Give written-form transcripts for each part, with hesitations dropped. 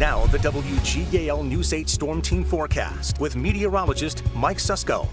Now the WGAL News 8 Storm Team forecast with meteorologist Mike Susko.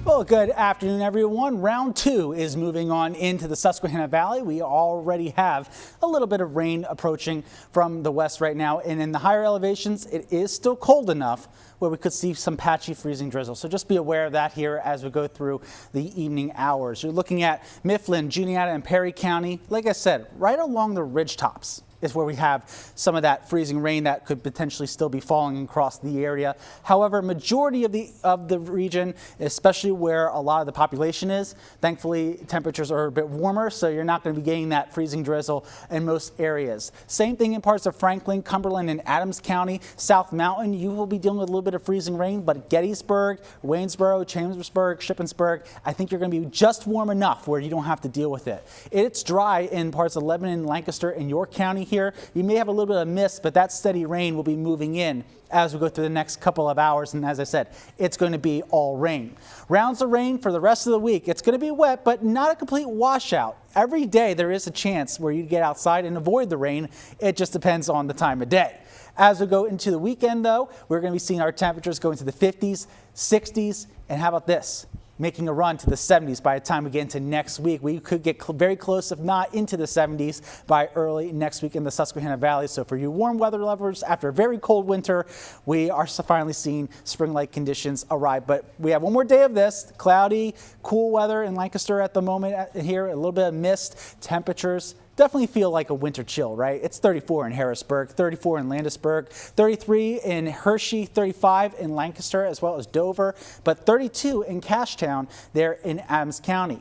Well, good afternoon, everyone. Round 2 is moving on into the Susquehanna Valley. We already have a little bit of rain approaching from the west right now, and in the higher elevations, it is still cold enough where we could see some patchy freezing drizzle. So just be aware of that here as we go through the evening hours. You're looking at Mifflin, Juniata, and Perry County. Like I said, right along the ridge tops is where we have some of that freezing rain that could potentially still be falling across the area. However, majority of the region, especially where a lot of the population is, thankfully temperatures are a bit warmer, so you're not going to be getting that freezing drizzle in most areas. Same thing in parts of Franklin, Cumberland, and Adams County. South Mountain, you will be dealing with a little bit of freezing rain, but Gettysburg, Waynesboro, Chambersburg, Shippensburg, I think you're going to be just warm enough where you don't have to deal with it. It's dry in parts of Lebanon, Lancaster, and York County here. You may have a little bit of mist, but that steady rain will be moving in as we go through the next couple of hours. And as I said, it's going to be all rain. Rounds of rain for the rest of the week. It's going to be wet, but not a complete washout. Every day there is a chance where you get outside and avoid the rain. It just depends on the time of day. As we go into the weekend, though, we're going to be seeing our temperatures go into the 50s, 60s, and how about this? Making a run to the 70s by the time we get into next week. We could get very close, if not into the 70s, by early next week in the Susquehanna Valley. So for you warm weather lovers, after a very cold winter, we are finally seeing spring-like conditions arrive. But we have one more day of this. Cloudy, cool weather in Lancaster at the moment here, a little bit of mist. Temperatures definitely feel like a winter chill, right? It's 34 in Harrisburg, 34 in Landisburg, 33 in Hershey, 35 in Lancaster, as well as Dover, but 32 in Cashtown there in Adams County.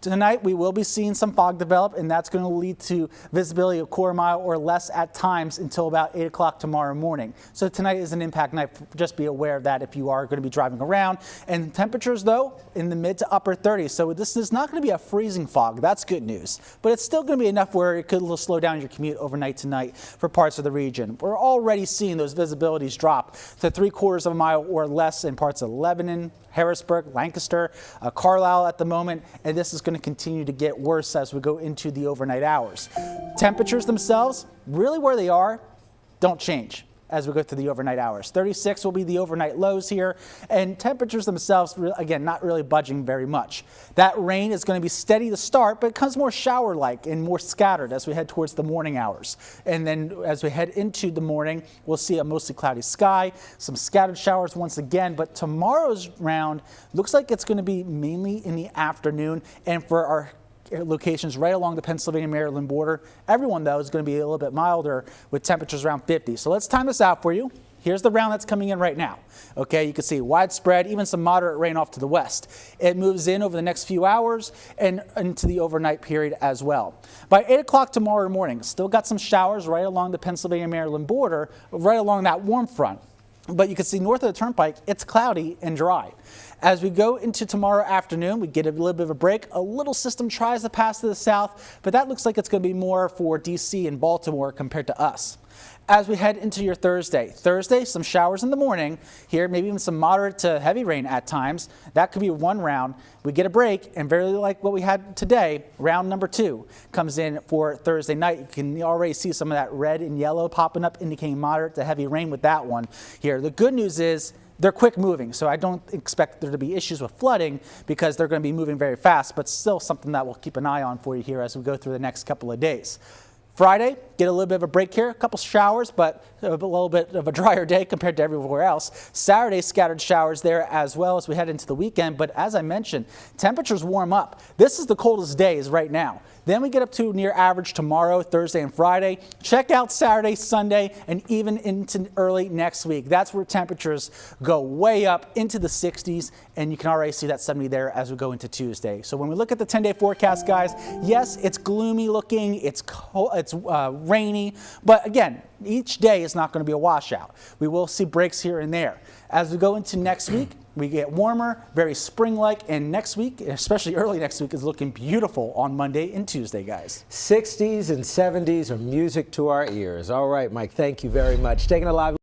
Tonight, we will be seeing some fog develop, and that's going to lead to visibility of quarter mile or less at times until about 8 o'clock tomorrow morning. So tonight is an impact night. Just be aware of that if you are going to be driving around. And temperatures, though, in the mid to upper 30s. So this is not going to be a freezing fog. That's good news. But it's still going to be enough where it could slow down your commute overnight tonight for parts of the region. We're already seeing those visibilities drop to 3/4 of a mile or less in parts of Lebanon, Harrisburg, Lancaster, Carlisle at the moment, and this is going to continue to get worse as we go into the overnight hours. Temperatures themselves, really where they are, don't change as we go through the overnight hours. 36 will be the overnight lows here, and temperatures themselves, again, not really budging very much. That rain is going to be steady to start, but it becomes more shower-like and more scattered as we head towards the morning hours. And then as we head into the morning, we'll see a mostly cloudy sky, some scattered showers once again, but tomorrow's round looks like it's going to be mainly in the afternoon, and for our locations right along the Pennsylvania-Maryland border. Everyone, though, is going to be a little bit milder with temperatures around 50. So let's time this out for you. Here's the round that's coming in right now. Okay, you can see widespread, even some moderate rain off to the west. It moves in over the next few hours and into the overnight period as well. By 8 o'clock tomorrow morning, still got some showers right along the Pennsylvania-Maryland border, right along that warm front. But you can see north of the turnpike, it's cloudy and dry. As we go into tomorrow afternoon, we get a little bit of a break. A little system tries to pass to the south, but that looks like it's going to be more for D.C. and Baltimore compared to us. As we head into your Thursday, some showers in the morning here, maybe even some moderate to heavy rain at times. That could be one round. We get a break, and very like what we had today, round number 2 comes in for Thursday night. You can already see some of that red and yellow popping up, indicating moderate to heavy rain with that one here. The good news is they're quick moving, so I don't expect there to be issues with flooding because they're going to be moving very fast, but still something that we'll keep an eye on for you here as we go through the next couple of days. Friday, get a little bit of a break here, a couple showers, but a little bit of a drier day compared to everywhere else. Saturday, scattered showers there as well as we head into the weekend. But as I mentioned, temperatures warm up. This is the coldest days right now. Then we get up to near average tomorrow, Thursday and Friday. Check out Saturday, Sunday, and even into early next week. That's where temperatures go way up into the 60s, and you can already see that 70 there as we go into Tuesday. So when we look at the 10-day forecast, guys, yes, it's gloomy looking, it's cold, it's rainy, but again, each day is not going to be a washout. We will see breaks here and there. As we go into next week, we get warmer, very spring-like, and next week, especially early next week, is looking beautiful on Monday and Tuesday, guys. 60s and 70s are music to our ears. All right, Mike, thank you very much. Taking a live